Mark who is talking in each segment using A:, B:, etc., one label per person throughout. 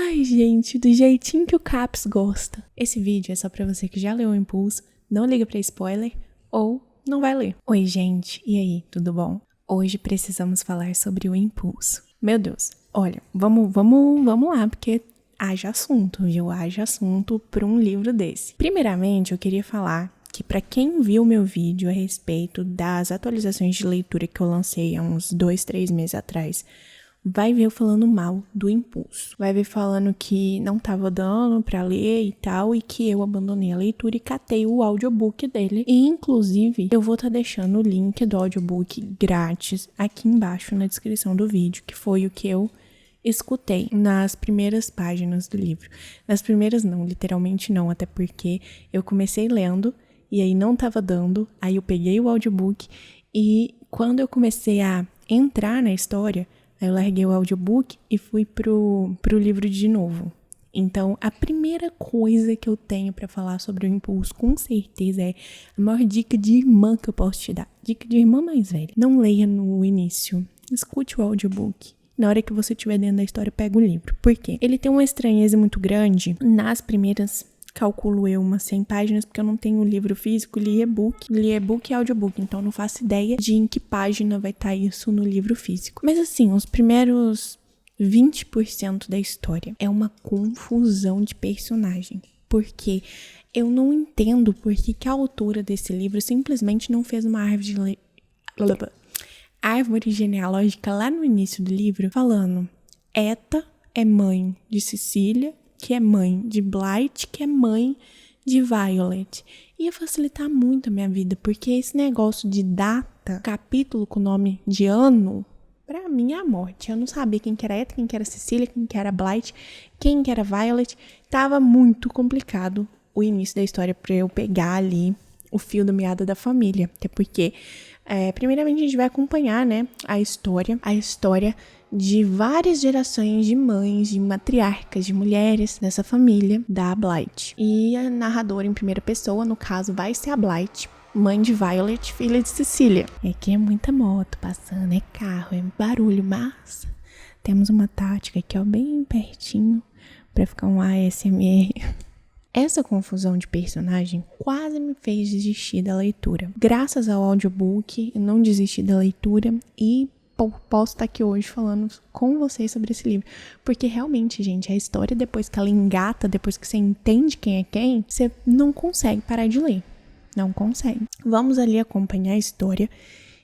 A: Ai, gente, do jeitinho que o Caps gosta. Esse vídeo é só pra você que já leu o Impulso, não liga pra spoiler ou não vai ler. Oi, gente, e aí, tudo bom? Hoje precisamos falar sobre o Impulso. Meu Deus, olha, vamos lá, porque haja assunto, viu? Haja assunto pra um livro desse. Primeiramente, eu queria falar que para quem viu meu vídeo a respeito das atualizações de leitura que eu lancei há uns 2-3 meses atrás, vai ver eu falando mal do Impulso. Vai ver falando que não tava dando pra ler e tal, e que eu abandonei a leitura e catei o audiobook dele. E, inclusive, eu vou estar deixando o link do audiobook grátis aqui embaixo na descrição do vídeo, que foi o que eu escutei nas primeiras páginas do livro. Nas primeiras não, literalmente não, até porque eu comecei lendo e aí não tava dando, aí eu peguei o audiobook e quando eu comecei a entrar na história, aí eu larguei o audiobook e fui pro livro de novo. Então, a primeira coisa que eu tenho pra falar sobre o Impulso, com certeza, é a maior dica de irmã que eu posso te dar. Dica de irmã mais velha. Não leia no início. Escute o audiobook. Na hora que você estiver dentro da história, pega o livro. Por quê? Ele tem uma estranheza muito grande. Nas primeiras, calculo eu, umas 100 páginas, porque eu não tenho livro físico, li e-book e audiobook, então não faço ideia de em que página vai estar isso no livro físico. Mas assim, os primeiros 20% da história é uma confusão de personagem, porque eu não entendo por que a autora desse livro simplesmente não fez uma árvore genealógica lá no início do livro, falando Eta é mãe de Cecília, que é mãe de Blight, que é mãe de Violet. Ia facilitar muito a minha vida, porque esse negócio de data, capítulo com nome de ano, pra mim é a morte. Eu não sabia quem que era Eta, quem que era Cecília, quem que era Blight, quem que era Violet. Tava muito complicado o início da história pra eu pegar ali o fio da meada da família. Até porque, primeiramente, a gente vai acompanhar, né, a história de várias gerações de mães, de matriarcas, de mulheres dessa família da Blight. E a narradora em primeira pessoa, no caso, vai ser a Blight, mãe de Violet, filha de Cecília. É que é muita moto passando, é carro, é barulho, mas temos uma tática aqui, ó, bem pertinho, pra ficar um ASMR. Essa confusão de personagem quase me fez desistir da leitura. Graças ao audiobook, eu não desisti da leitura e posso estar aqui hoje falando com vocês sobre esse livro. Porque realmente, gente, a história, depois que ela engata, depois que você entende quem é quem, você não consegue parar de ler. Não consegue. Vamos ali acompanhar a história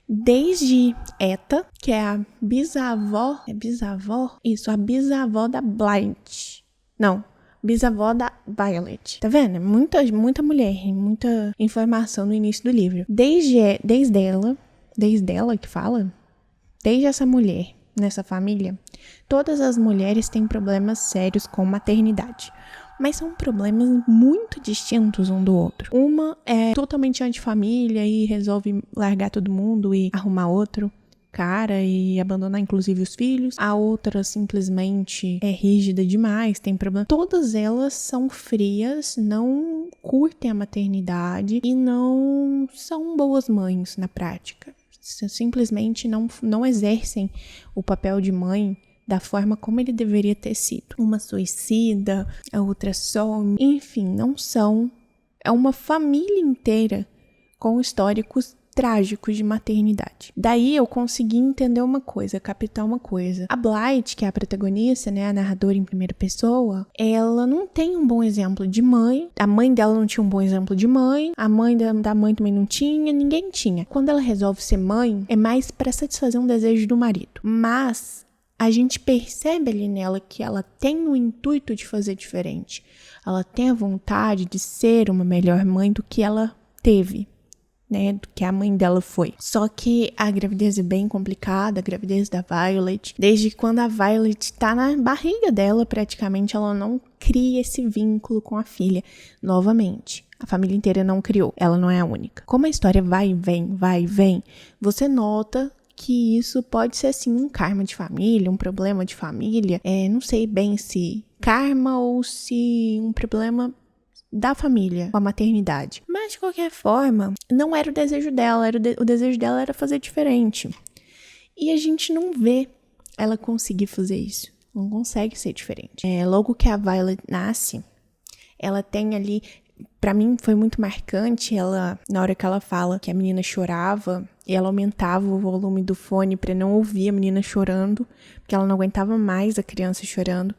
A: desde Eta, que é a bisavó... É bisavó? Isso, a bisavó da Blight. Não, bisavó da Violet. Tá vendo? Muita mulher, muita informação no início do livro. Desde ela que fala... Desde essa mulher, nessa família, todas as mulheres têm problemas sérios com maternidade. Mas são problemas muito distintos um do outro. Uma é totalmente antifamília e resolve largar todo mundo e arrumar outro cara e abandonar inclusive os filhos. A outra simplesmente é rígida demais, tem problema. Todas elas são frias, não curtem a maternidade e não são boas mães na prática. Simplesmente não exercem o papel de mãe da forma como ele deveria ter sido. Uma suicida, a outra some, enfim, não são. É uma família inteira com históricos trágicos de maternidade. Daí eu consegui entender uma coisa, captar uma coisa. A Blight, que é a protagonista, né, a narradora em primeira pessoa, ela não tem um bom exemplo de mãe. A mãe dela não tinha um bom exemplo de mãe. A mãe da mãe também não tinha. Ninguém tinha. Quando ela resolve ser mãe, é mais para satisfazer um desejo do marido. Mas a gente percebe ali nela que ela tem o intuito de fazer diferente. Ela tem a vontade de ser uma melhor mãe do que ela teve, né, do que a mãe dela foi. Só que a gravidez é bem complicada, a gravidez da Violet. Desde quando a Violet tá na barriga dela, praticamente ela não cria esse vínculo com a filha novamente. A família inteira não criou, ela não é a única. Como a história vai e vem, você nota que isso pode ser, assim, um karma de família, um problema de família. Não sei bem se karma ou se um problema da família, com a maternidade. Mas, de qualquer forma, não era o desejo dela, o desejo dela era fazer diferente. E a gente não vê ela conseguir fazer isso. Não consegue ser diferente. Logo que a Violet nasce, ela tem ali... Pra mim foi muito marcante, na hora que ela fala que a menina chorava, e ela aumentava o volume do fone pra não ouvir a menina chorando, porque ela não aguentava mais a criança chorando.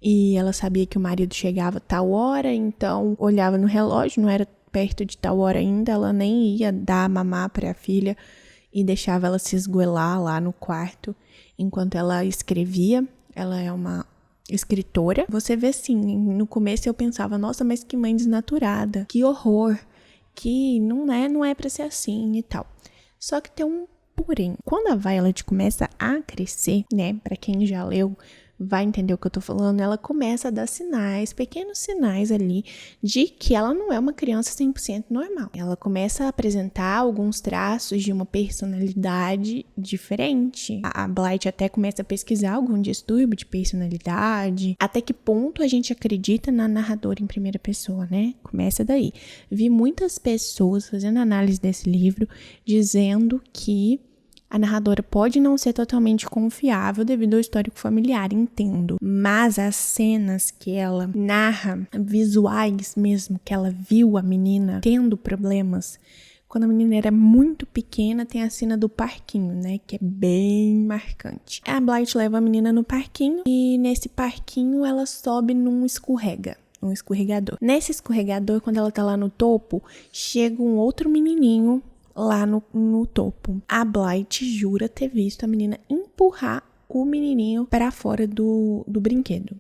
A: E ela sabia que o marido chegava tal hora, então olhava no relógio, não era perto de tal hora ainda, ela nem ia dar mamar pra filha e deixava ela se esgoelar lá no quarto enquanto ela escrevia. Ela é uma escritora. Você vê assim, no começo eu pensava, nossa, mas que mãe desnaturada, que horror, que não é pra ser assim e tal. Só que tem um porém. Quando a Violet começa a crescer, né, pra quem já leu, vai entender o que eu tô falando, ela começa a dar sinais, pequenos sinais ali, de que ela não é uma criança 100% normal. Ela começa a apresentar alguns traços de uma personalidade diferente. A Blythe até começa a pesquisar algum distúrbio de personalidade. Até que ponto a gente acredita na narradora em primeira pessoa, né? Começa daí. Vi muitas pessoas fazendo análise desse livro, dizendo que a narradora pode não ser totalmente confiável devido ao histórico familiar, entendo. Mas as cenas que ela narra, visuais mesmo, que ela viu a menina tendo problemas, quando a menina era muito pequena, tem a cena do parquinho, né? Que é bem marcante. A Blythe leva a menina no parquinho e nesse parquinho ela sobe num escorregador. Nesse escorregador, quando ela tá lá no topo, chega um outro menininho lá no topo. A Blythe jura ter visto a menina empurrar o menininho para fora do brinquedo.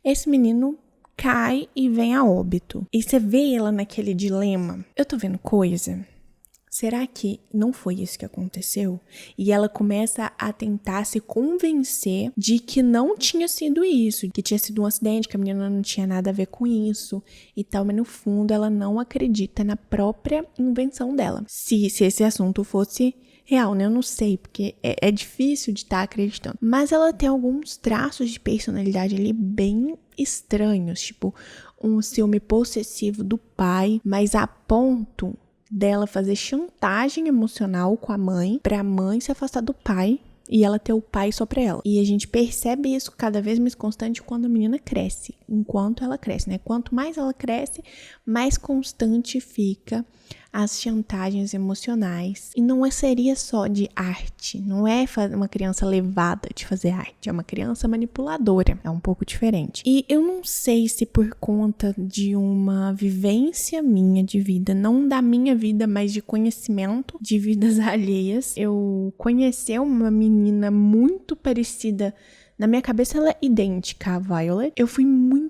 A: Esse menino cai e vem a óbito. E você vê ela naquele dilema. Eu tô vendo coisa? Será que não foi isso que aconteceu? E ela começa a tentar se convencer de que não tinha sido isso, que tinha sido um acidente, que a menina não tinha nada a ver com isso e tal, mas no fundo ela não acredita na própria invenção dela. Se esse assunto fosse real, né? Eu não sei, porque é difícil de estar acreditando. Mas ela tem alguns traços de personalidade ali bem estranhos, tipo um ciúme possessivo do pai, mas a ponto dela fazer chantagem emocional com a mãe, pra mãe se afastar do pai e ela ter o pai só pra ela. E a gente percebe isso cada vez mais constante quando a menina cresce, enquanto ela cresce, né? Quanto mais ela cresce, mais constante fica as chantagens emocionais. E não seria só de arte, não é uma criança levada de fazer arte, é uma criança manipuladora, é um pouco diferente. E eu não sei se por conta de uma vivência minha de vida, não da minha vida, mas de conhecimento de vidas alheias, eu conheci uma menina muito parecida, na minha cabeça ela é idêntica à Violet. Eu fui muito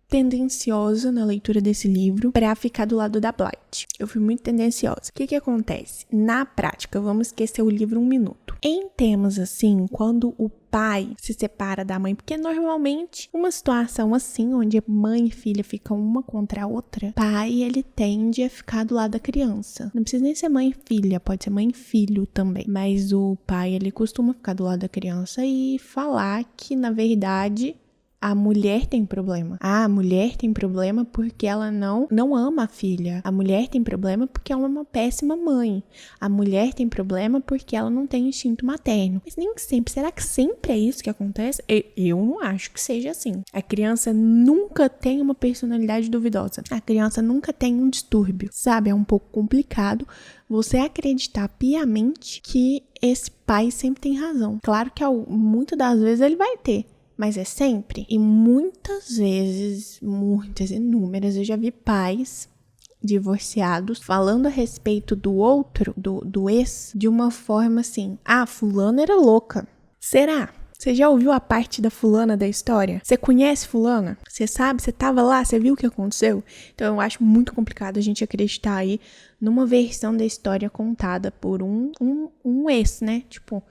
A: tendenciosa na leitura desse livro para ficar do lado da Blythe. Eu fui muito tendenciosa. O que acontece? Na prática, vamos esquecer o livro um minuto. Em temas assim, quando o pai se separa da mãe, porque normalmente uma situação assim, onde mãe e filha ficam uma contra a outra, pai, ele tende a ficar do lado da criança. Não precisa nem ser mãe e filha, pode ser mãe e filho também. Mas o pai, ele costuma ficar do lado da criança e falar que, na verdade, a mulher tem problema. A mulher tem problema porque ela não ama a filha. A mulher tem problema porque ela é uma péssima mãe. A mulher tem problema porque ela não tem instinto materno. Mas nem sempre. Será que sempre é isso que acontece? Eu não acho que seja assim. A criança nunca tem uma personalidade duvidosa. A criança nunca tem um distúrbio. Sabe? É um pouco complicado você acreditar piamente que esse pai sempre tem razão. Claro que muitas das vezes ele vai ter. Mas é sempre. E muitas vezes, inúmeras, eu já vi pais divorciados falando a respeito do outro, do ex, de uma forma assim: ah, fulana era louca. Será? Você já ouviu a parte da fulana da história? Você conhece fulana? Você sabe? Você tava lá? Você viu o que aconteceu? Então eu acho muito complicado a gente acreditar aí numa versão da história contada por um ex, né? Tipo,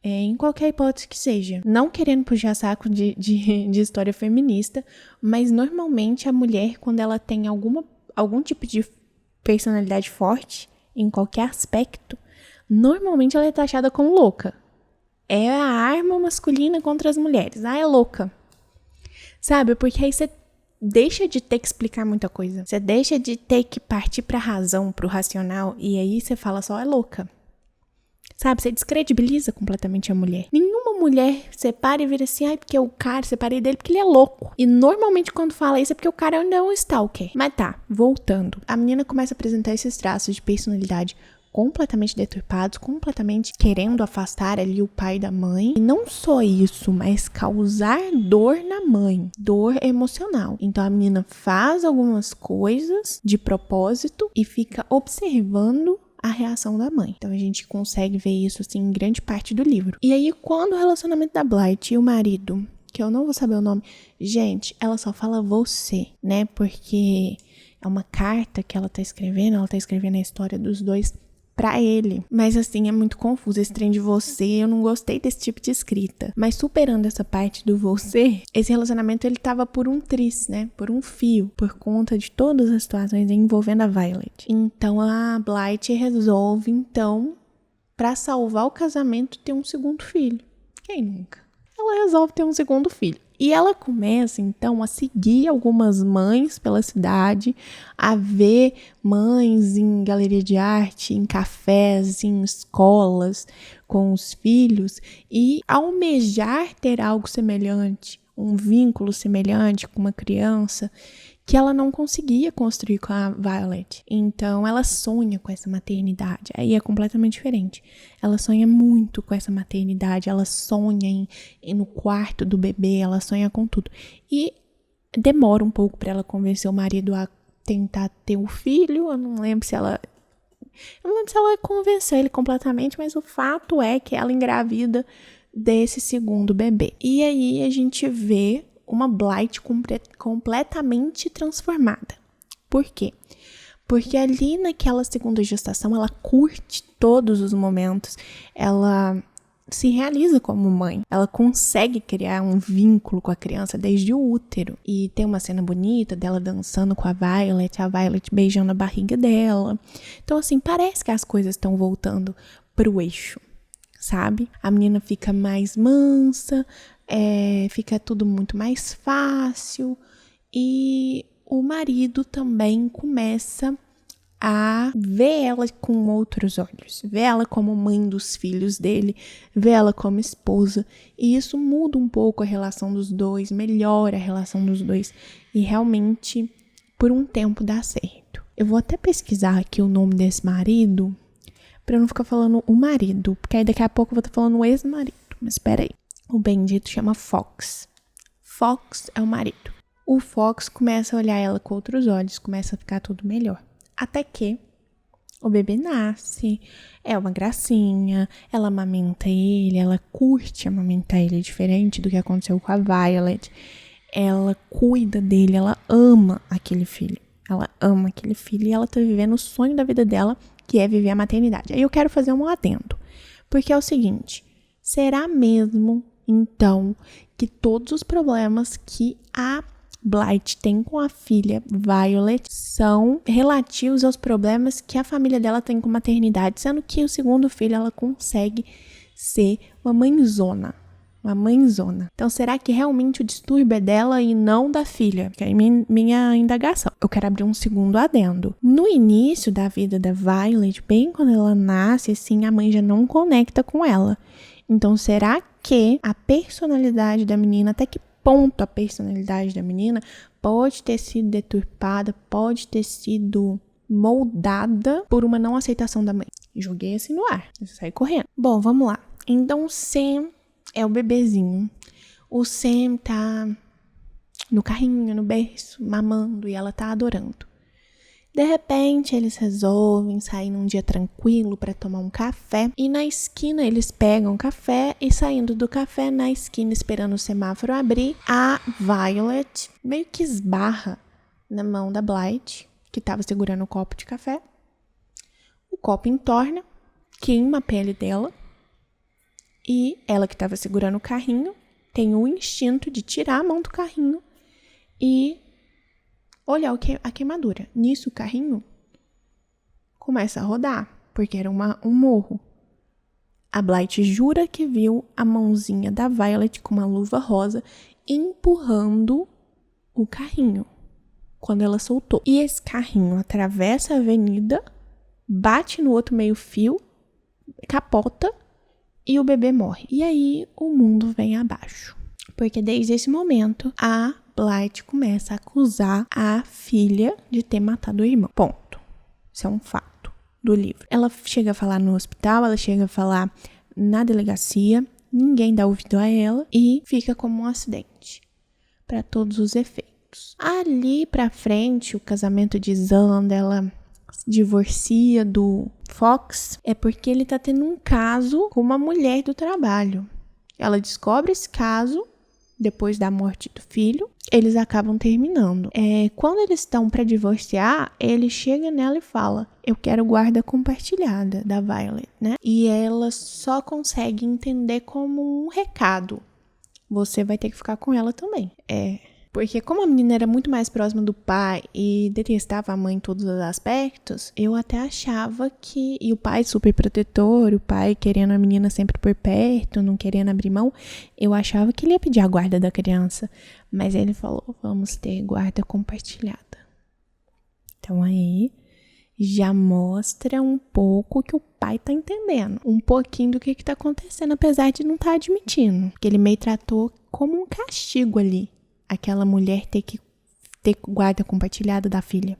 A: em qualquer hipótese que seja. Não querendo puxar saco de história feminista, mas normalmente a mulher, quando ela tem algum tipo de personalidade forte, em qualquer aspecto, normalmente ela é taxada como louca. É a arma masculina contra as mulheres. Ah, é louca. Sabe? Porque aí você deixa de ter que explicar muita coisa. Você deixa de ter que partir pra razão, pro racional, e aí você fala só, é louca. Sabe, você descredibiliza completamente a mulher. Nenhuma mulher separa e vira assim, porque o cara, separei dele porque ele é louco. E normalmente quando fala isso é porque o cara ainda é um stalker. Mas tá, voltando. A menina começa a apresentar esses traços de personalidade completamente deturpados, completamente querendo afastar ali o pai da mãe. E não só isso, mas causar dor na mãe, dor emocional. Então a menina faz algumas coisas de propósito e fica observando a reação da mãe. Então a gente consegue ver isso assim em grande parte do livro. E aí quando o relacionamento da Blythe e o marido, que eu não vou saber o nome, gente, ela só fala você, né? Porque é uma carta que ela tá escrevendo a história dos dois pra ele. Mas assim, é muito confuso esse trem de você, eu não gostei desse tipo de escrita. Mas superando essa parte do você, esse relacionamento ele tava por um tris, né? Por um fio, por conta de todas as situações envolvendo a Violet. Então a Blythe resolve, então, pra salvar o casamento, ter um segundo filho. Quem nunca? Ela resolve ter um segundo filho. E ela começa, então, a seguir algumas mães pela cidade, a ver mães em galeria de arte, em cafés, em escolas, com os filhos, e almejar ter algo semelhante, um vínculo semelhante com uma criança, que ela não conseguia construir com a Violet. Então, ela sonha com essa maternidade. Aí é completamente diferente. Ela sonha muito com essa maternidade. Ela sonha no quarto do bebê. Ela sonha com tudo. E demora um pouco para ela convencer o marido a tentar ter um filho. Eu não lembro se ela convenceu ele completamente, mas o fato é que ela engravida desse segundo bebê. E aí a gente vê uma Blythe completamente transformada. Por quê? Porque ali naquela segunda gestação, ela curte todos os momentos, ela se realiza como mãe, ela consegue criar um vínculo com a criança desde o útero. E tem uma cena bonita dela dançando com a Violet beijando a barriga dela. Então, assim, parece que as coisas estão voltando pro eixo, sabe? A menina fica mais mansa, fica tudo muito mais fácil e o marido também começa a ver ela com outros olhos, ver ela como mãe dos filhos dele, ver ela como esposa, e isso muda um pouco a relação dos dois, melhora a relação dos dois e realmente por um tempo dá certo. Eu vou até pesquisar aqui o nome desse marido pra eu não ficar falando o marido, porque aí daqui a pouco eu vou estar falando o ex-marido, mas espera aí. O bendito chama Fox. Fox é o marido. O Fox começa a olhar ela com outros olhos, começa a ficar tudo melhor. Até que o bebê nasce, é uma gracinha, ela amamenta ele, ela curte amamentar ele, diferente do que aconteceu com a Violet. Ela cuida dele, ela ama aquele filho. Ela ama aquele filho e ela tá vivendo o sonho da vida dela, que é viver a maternidade. Aí eu quero fazer um adendo, porque é o seguinte, será mesmo então que todos os problemas que a Blythe tem com a filha Violet são relativos aos problemas que a família dela tem com maternidade, sendo que o segundo filho ela consegue ser uma mãezona. Uma mãezona. Então, será que realmente o distúrbio é dela e não da filha? Que é minha indagação. Eu quero abrir um segundo adendo. No início da vida da Violet, bem quando ela nasce, assim, a mãe já não conecta com ela. Então, será que a personalidade da menina, até que ponto a personalidade da menina pode ter sido deturpada, pode ter sido moldada por uma não aceitação da mãe? Joguei assim no ar, eu saí correndo. Bom, vamos lá. Então, Sam é o bebezinho. O Sam tá no carrinho, no berço, mamando e ela tá adorando. De repente, eles resolvem sair num dia tranquilo para tomar um café. E na esquina, eles pegam café e saindo do café, na esquina, esperando o semáforo abrir, a Violet meio que esbarra na mão da Blythe, que estava segurando o copo de café. O copo entorna, queima a pele dela. E ela que estava segurando o carrinho tem o instinto de tirar a mão do carrinho e olhar a queimadura. Nisso, o carrinho começa a rodar, porque era um morro. A Blythe jura que viu a mãozinha da Violet com uma luva rosa empurrando o carrinho quando ela soltou. E esse carrinho atravessa a avenida, bate no outro meio-fio, capota e o bebê morre. E aí o mundo vem abaixo. Porque desde esse momento, a Blythe começa a acusar a filha de ter matado o irmão. Ponto. Isso é um fato do livro. Ela chega a falar no hospital, ela chega a falar na delegacia, ninguém dá ouvido a ela e fica como um acidente para todos os efeitos. Ali pra frente, o casamento de Xander, ela se divorcia do Fox, é porque ele tá tendo um caso com uma mulher do trabalho. Ela descobre esse caso depois da morte do filho, eles acabam terminando. Quando eles estão para divorciar, ele chega nela e fala: eu quero guarda compartilhada da Violet, né? E ela só consegue entender como um recado. Você vai ter que ficar com ela também. Porque como a menina era muito mais próxima do pai e detestava a mãe em todos os aspectos, eu até achava que... E o pai super protetor, o pai querendo a menina sempre por perto, não querendo abrir mão, eu achava que ele ia pedir a guarda da criança. Mas ele falou, vamos ter guarda compartilhada. Então aí já mostra um pouco que o pai tá entendendo. Um pouquinho do que tá acontecendo, apesar de não estar admitindo. Que ele meio tratou como um castigo ali. Aquela mulher ter que ter guarda compartilhada da filha.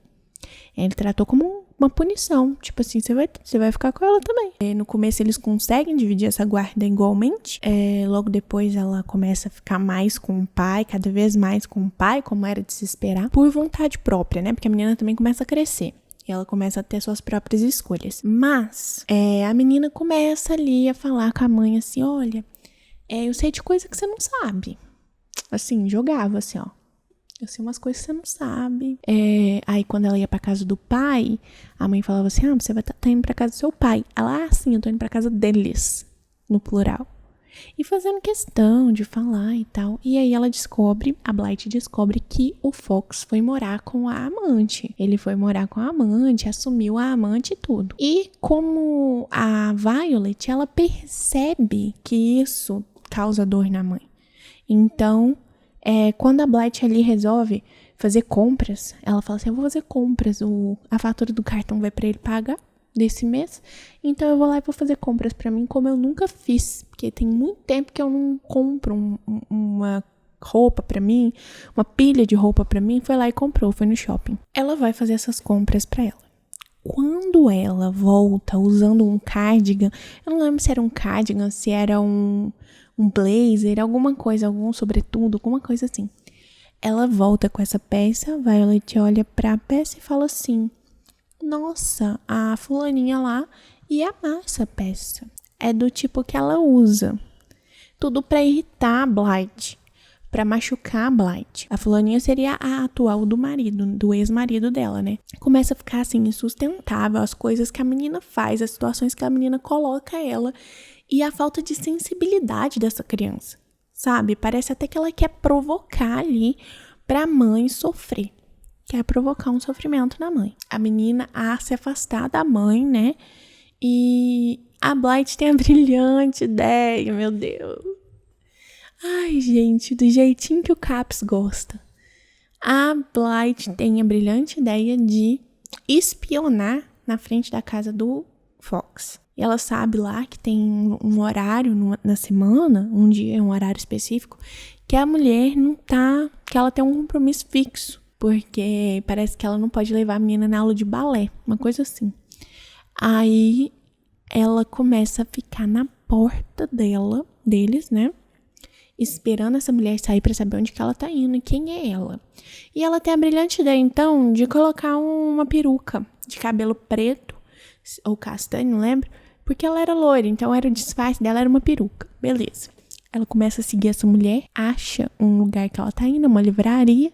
A: Ele tratou como uma punição. Tipo assim, você vai ficar com ela também. No começo eles conseguem dividir essa guarda igualmente. Logo depois ela começa a ficar mais com o pai, cada vez mais com o pai, como era de se esperar. Por vontade própria, né? Porque a menina também começa a crescer. E ela começa a ter suas próprias escolhas. Mas a menina começa ali a falar com a mãe assim, olha, eu sei de coisa que você não sabe. Assim, jogava assim, ó. Eu sei umas coisas que você não sabe. Aí quando ela ia pra casa do pai, a mãe falava assim, você vai tá indo pra casa do seu pai. Ela, sim, eu tô indo pra casa deles, no plural. E fazendo questão de falar e tal. E aí ela descobre, a Blythe descobre que o Fox foi morar com a amante. Ele foi morar com a amante, assumiu a amante e tudo. E como a Violet, ela percebe que isso causa dor na mãe. Então, quando a Blythe ali resolve fazer compras, ela fala assim, eu vou fazer compras, a fatura do cartão vai pra ele pagar desse mês, então eu vou lá e vou fazer compras pra mim como eu nunca fiz, porque tem muito tempo que eu não compro uma roupa pra mim, uma pilha de roupa pra mim, foi lá e comprou, foi no shopping. Ela vai fazer essas compras pra ela. Quando ela volta usando um cardigan, eu não lembro se era um cardigan, se era um blazer, alguma coisa, algum sobretudo, alguma coisa assim. Ela volta com essa peça, Violet olha pra peça e fala assim, nossa, a fulaninha lá ia amar essa peça. É do tipo que ela usa. Tudo pra irritar a Blythe, pra machucar a Blythe. A fulaninha seria a atual do marido, do ex-marido dela, né? Começa a ficar assim, insustentável as coisas que a menina faz, as situações que a menina coloca ela e a falta de sensibilidade dessa criança, sabe? Parece até que ela quer provocar ali pra mãe sofrer. Quer provocar um sofrimento na mãe. A menina a se afastar da mãe, né? E a Blythe tem a brilhante ideia, meu Deus. Ai, gente, do jeitinho que o Caps gosta. A Blythe tem a brilhante ideia de espionar na frente da casa do Fox. E ela sabe lá que tem um horário na semana, um dia, um horário específico, que a mulher não tá, que ela tem um compromisso fixo. Porque parece que ela não pode levar a menina na aula de balé, uma coisa assim. Aí ela começa a ficar na porta deles, né? Esperando essa mulher sair pra saber onde que ela tá indo e quem é ela. E ela tem a brilhante ideia, então, de colocar uma peruca de cabelo preto, ou castanho, não lembro, porque ela era loira, então era o disfarce dela, era uma peruca. Beleza. Ela começa a seguir essa mulher, acha um lugar que ela tá indo, uma livraria,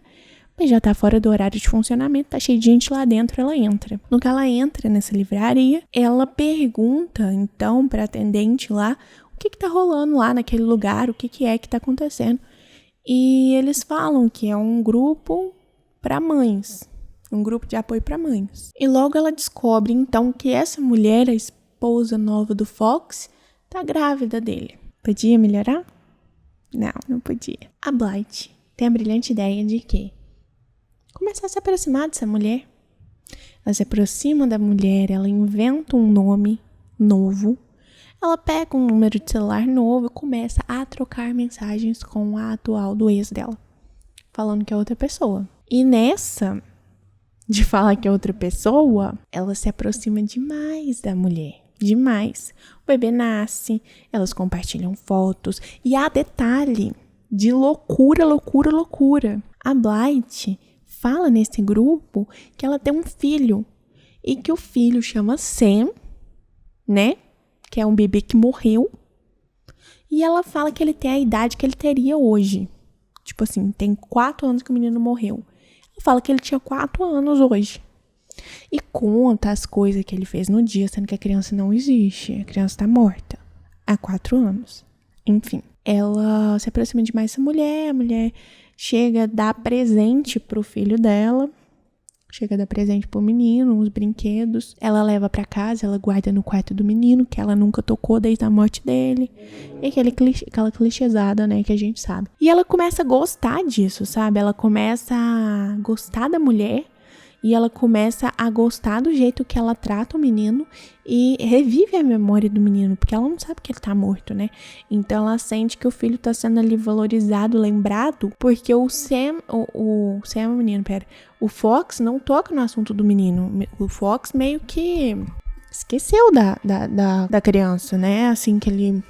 A: mas já tá fora do horário de funcionamento, tá cheio de gente lá dentro, ela entra. No que ela entra nessa livraria, ela pergunta, então, pra atendente lá, o que tá rolando lá naquele lugar, o que é que tá acontecendo. E eles falam que é um grupo pra mães, um grupo de apoio pra mães. E logo ela descobre, então, que essa mulher, a esposa nova do Fox, tá grávida dele. Podia melhorar? Não podia. A Blythe tem a brilhante ideia de que começar a se aproximar dessa mulher. Ela se aproxima da mulher, ela inventa um nome novo, ela pega um número de celular novo e começa a trocar mensagens com a atual do ex dela, falando que é outra pessoa. E nessa de falar que é outra pessoa, ela se aproxima demais da mulher. Demais. O bebê nasce, elas compartilham fotos. E há detalhe de loucura. A Blythe fala nesse grupo que ela tem um filho. E que o filho chama Sam, né? Que é um bebê que morreu. E ela fala que ele tem a idade que ele teria hoje. Tipo assim, tem 4 anos que o menino morreu. Ela fala que ele tinha 4 anos hoje. E conta as coisas que ele fez no dia, sendo que a criança não existe. A criança tá morta há 4 anos. Enfim, ela se aproxima demais dessa mulher. A mulher chega a dar presente pro filho dela. Chega a dar presente pro menino, uns brinquedos. Ela leva pra casa, ela guarda no quarto do menino, que ela nunca tocou desde a morte dele. E aquela clichêsada, né, que a gente sabe. E ela começa a gostar disso, sabe? Ela começa a gostar da mulher. E ela começa a gostar do jeito que ela trata o menino e revive a memória do menino, porque ela não sabe que ele tá morto, né? Então ela sente que o filho tá sendo ali valorizado, lembrado, porque o Fox não toca no assunto do menino. O Fox meio que esqueceu da criança, né? Assim que ele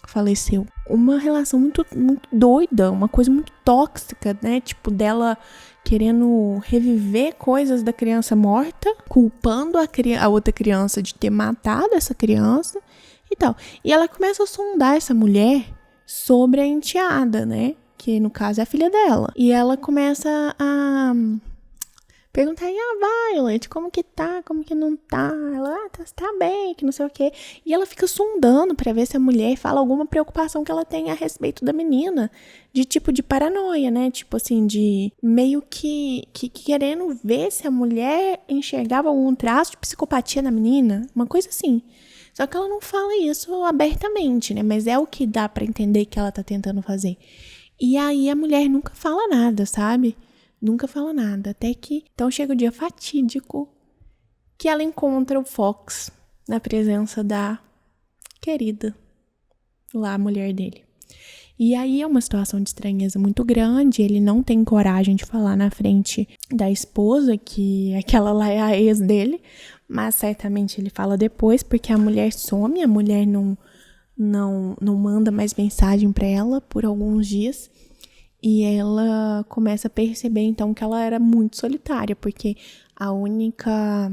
A: faleceu. Uma relação muito, muito doida, uma coisa muito tóxica, né? Tipo, dela querendo reviver coisas da criança morta, culpando a outra criança de ter matado essa criança e tal. E ela começa a sondar essa mulher sobre a enteada, né? Que no caso é a filha dela. E ela começa a perguntar, e a Violet, como que tá, como que não tá? Ela, tá bem, que não sei o quê. E ela fica sondando pra ver se a mulher fala alguma preocupação que ela tem a respeito da menina. De tipo de paranoia, né? Tipo assim, de meio que querendo ver se a mulher enxergava algum traço de psicopatia na menina. Uma coisa assim. Só que ela não fala isso abertamente, né? Mas é o que dá pra entender que ela tá tentando fazer. E aí a mulher nunca fala nada, sabe? Nunca fala nada, até que então chega o dia fatídico que ela encontra o Fox na presença da querida, lá a mulher dele. E aí é uma situação de estranheza muito grande, ele não tem coragem de falar na frente da esposa, que aquela lá é a ex dele, mas certamente ele fala depois, porque a mulher some, a mulher não manda mais mensagem para ela por alguns dias. E ela começa a perceber, então, que ela era muito solitária, porque a única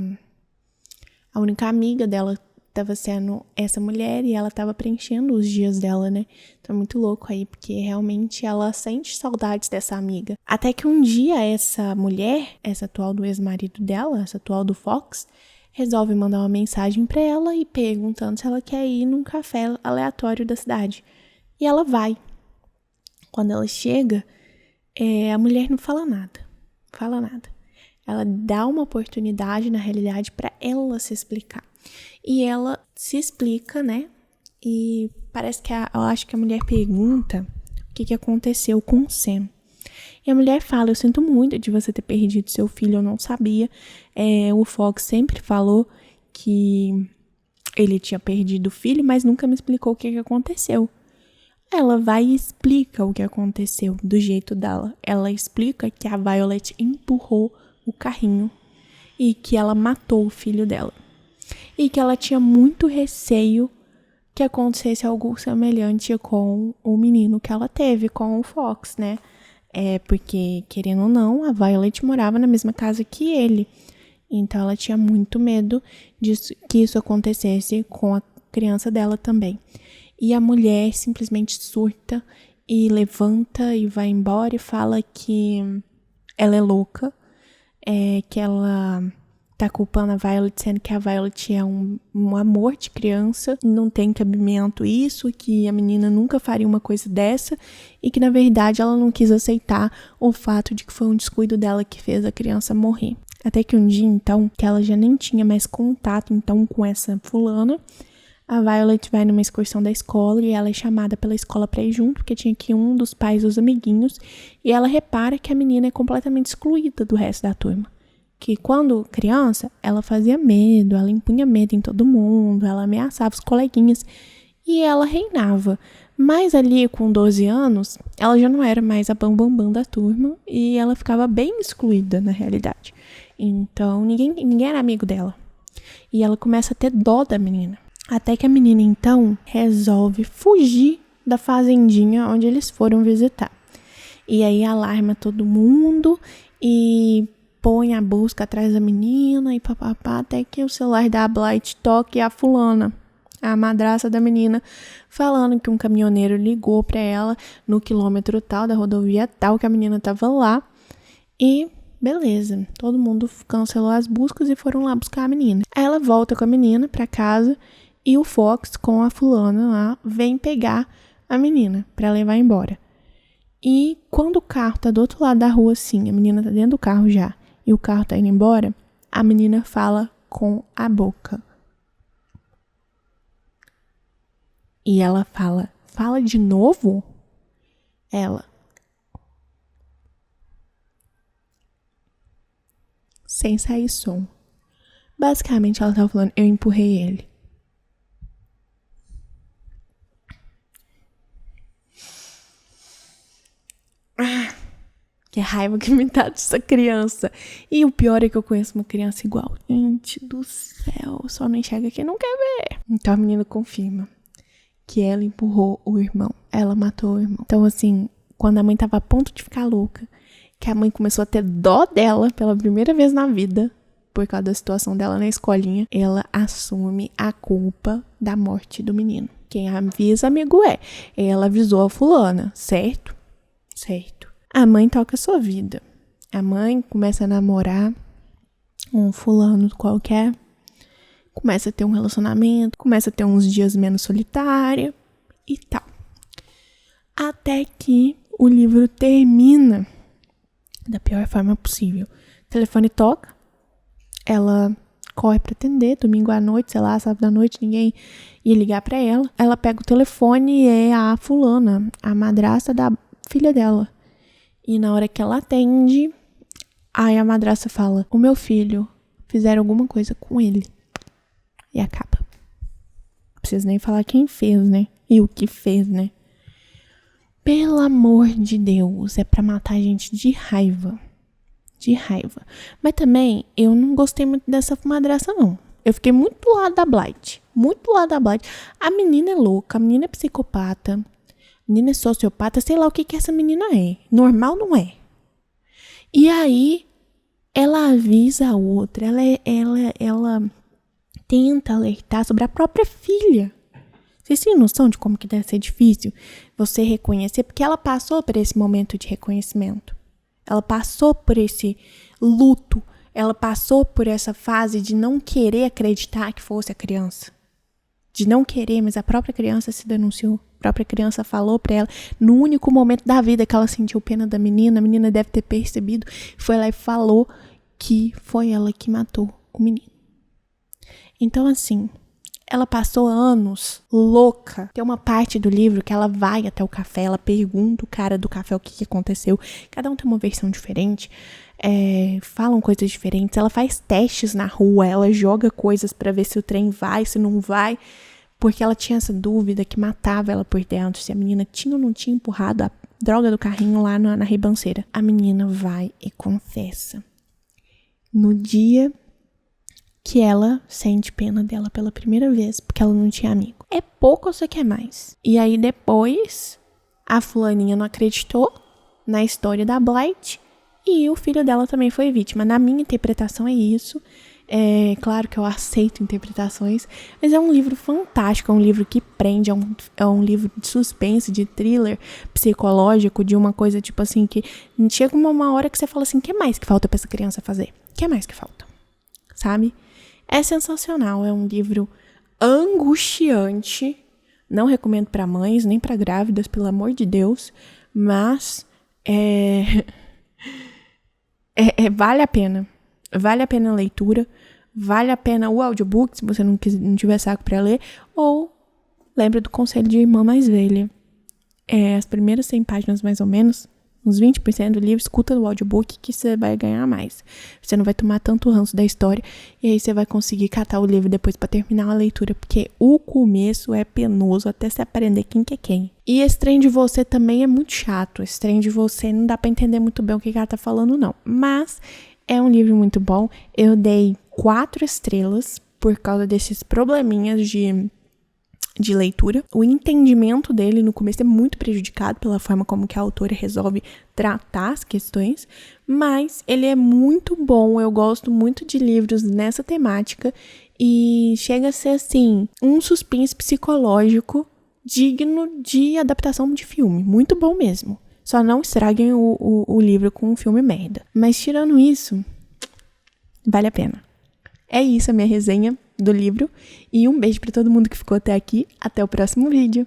A: amiga dela estava sendo essa mulher e ela estava preenchendo os dias dela, né? Então é muito louco aí, porque realmente ela sente saudades dessa amiga. Até que um dia essa mulher, essa atual do ex-marido dela, essa atual do Fox, resolve mandar uma mensagem para ela e perguntando se ela quer ir num café aleatório da cidade. E ela vai. Quando ela chega, a mulher não fala nada. Ela dá uma oportunidade, na realidade, para ela se explicar. E ela se explica, né? E parece que eu acho que a mulher pergunta o que aconteceu com o Sam. E a mulher fala, eu sinto muito de você ter perdido seu filho, eu não sabia. O Fox sempre falou que ele tinha perdido o filho, mas nunca me explicou o que aconteceu. Ela vai e explica o que aconteceu do jeito dela. Ela explica que a Violet empurrou o carrinho e que ela matou o filho dela. E que ela tinha muito receio que acontecesse algo semelhante com o menino que ela teve com o Fox, né? Porque, querendo ou não, a Violet morava na mesma casa que ele. Então ela tinha muito medo que isso acontecesse com a criança dela também. E a mulher simplesmente surta e levanta e vai embora e fala que ela é louca, que ela tá culpando a Violet, sendo que a Violet é um amor de criança, não tem cabimento isso, que a menina nunca faria uma coisa dessa e que, na verdade, ela não quis aceitar o fato de que foi um descuido dela que fez a criança morrer. Até que um dia, então, que ela já nem tinha mais contato, então, com essa fulana, a Violet vai numa excursão da escola e ela é chamada pela escola pra ir junto, porque tinha que ir um dos pais dos amiguinhos, e ela repara que a menina é completamente excluída do resto da turma. Que quando criança, ela fazia medo, ela impunha medo em todo mundo, ela ameaçava os coleguinhas, e ela reinava. Mas ali com 12 anos, ela já não era mais a bambambam da turma e ela ficava bem excluída na realidade. Então ninguém era amigo dela. E ela começa a ter dó da menina. Até que a menina então resolve fugir da fazendinha onde eles foram visitar. E aí alarma todo mundo e põe a busca atrás da menina e papapá, até que o celular da Blight toca e a fulana, a madraça da menina, falando que um caminhoneiro ligou pra ela no quilômetro tal da rodovia tal, que a menina tava lá. E beleza, todo mundo cancelou as buscas e foram lá buscar a menina. Aí ela volta com a menina pra casa e o Fox com a fulana lá vem pegar a menina pra levar embora. E quando o carro tá do outro lado da rua assim, a menina tá dentro do carro já, e o carro tá indo embora, a menina fala com a boca. E ela fala de novo? Ela. Sem sair som. Basicamente, ela tava falando, eu empurrei ele. Que raiva que me dá dessa criança. E o pior é que eu conheço uma criança igual. Gente do céu, só não enxerga quem não quer ver. Então a menina confirma que ela empurrou o irmão. Ela matou o irmão. Então assim, quando a mãe tava a ponto de ficar louca, que a mãe começou a ter dó dela pela primeira vez na vida, por causa da situação dela na escolinha, ela assume a culpa da morte do menino. Quem avisa, amigo, é. Ela avisou a fulana, certo? Certo. A mãe toca a sua vida. A mãe começa a namorar um fulano qualquer, começa a ter um relacionamento, começa a ter uns dias menos solitária e tal. Até que o livro termina da pior forma possível. O telefone toca, ela corre pra atender, domingo à noite, sei lá, sábado à noite, ninguém ia ligar pra ela. Ela pega o telefone e é a fulana, a madrasta da filha dela. E na hora que ela atende, aí a madrasta fala, o meu filho, fizeram alguma coisa com ele. E acaba. Não precisa nem falar quem fez, né? E o que fez, né? Pelo amor de Deus, é pra matar a gente de raiva. De raiva. Mas também, eu não gostei muito dessa madrasta, não. Eu fiquei muito do lado da Blight. Muito do lado da Blight. A menina é louca, a menina é psicopata. Menina é sociopata, sei lá o que essa menina é. Normal não é. E aí, ela avisa a outra, ela tenta alertar sobre a própria filha. Vocês têm noção de como que deve ser difícil você reconhecer? Porque ela passou por esse momento de reconhecimento. Ela passou por esse luto. Ela passou por essa fase de não querer acreditar que fosse a criança. De não querer, mas a própria criança se denunciou. A própria criança falou pra ela, no único momento da vida que ela sentiu pena da menina, a menina deve ter percebido, foi lá e falou que foi ela que matou o menino. Então, assim, ela passou anos louca. Tem uma parte do livro que ela vai até o café, ela pergunta o cara do café o que aconteceu. Cada um tem uma versão diferente, falam coisas diferentes. Ela faz testes na rua, ela joga coisas pra ver se o trem vai, se não vai. Porque ela tinha essa dúvida que matava ela por dentro, se a menina tinha ou não tinha empurrado a droga do carrinho lá na ribanceira. A menina vai e confessa. No dia que ela sente pena dela pela primeira vez, porque ela não tinha amigo. É pouco ou você quer mais? E aí depois, a fulaninha não acreditou na história da Blight e o filho dela também foi vítima. Na minha interpretação é isso. É claro que eu aceito interpretações, mas é um livro fantástico, é um livro que prende, é um livro de suspense, de thriller psicológico, de uma coisa tipo assim, que chega uma hora que você fala assim, o que mais que falta pra essa criança fazer? O que mais que falta? Sabe? É sensacional, é um livro angustiante, não recomendo pra mães, nem pra grávidas, pelo amor de Deus, mas vale a pena. Vale a pena a leitura, vale a pena o audiobook, se você não tiver saco pra ler, ou lembra do conselho de irmã mais velha. As primeiras 100 páginas, mais ou menos, uns 20% do livro, escuta o audiobook que você vai ganhar mais. Você não vai tomar tanto ranço da história e aí você vai conseguir catar o livro depois pra terminar a leitura, porque o começo é penoso até você aprender quem que é quem. E esse trem de você também é muito chato. Esse trem de você não dá pra entender muito bem o que ela tá falando, não. Mas é um livro muito bom. Eu dei 4 estrelas por causa desses probleminhas de leitura. O entendimento dele no começo é muito prejudicado pela forma como que a autora resolve tratar as questões, mas ele é muito bom. Eu gosto muito de livros nessa temática e chega a ser, assim, um suspense psicológico digno de adaptação de filme. Muito bom mesmo. Só não estraguem o livro com um filme merda. Mas tirando isso, vale a pena. É isso a minha resenha do livro. E um beijo pra todo mundo que ficou até aqui. Até o próximo vídeo.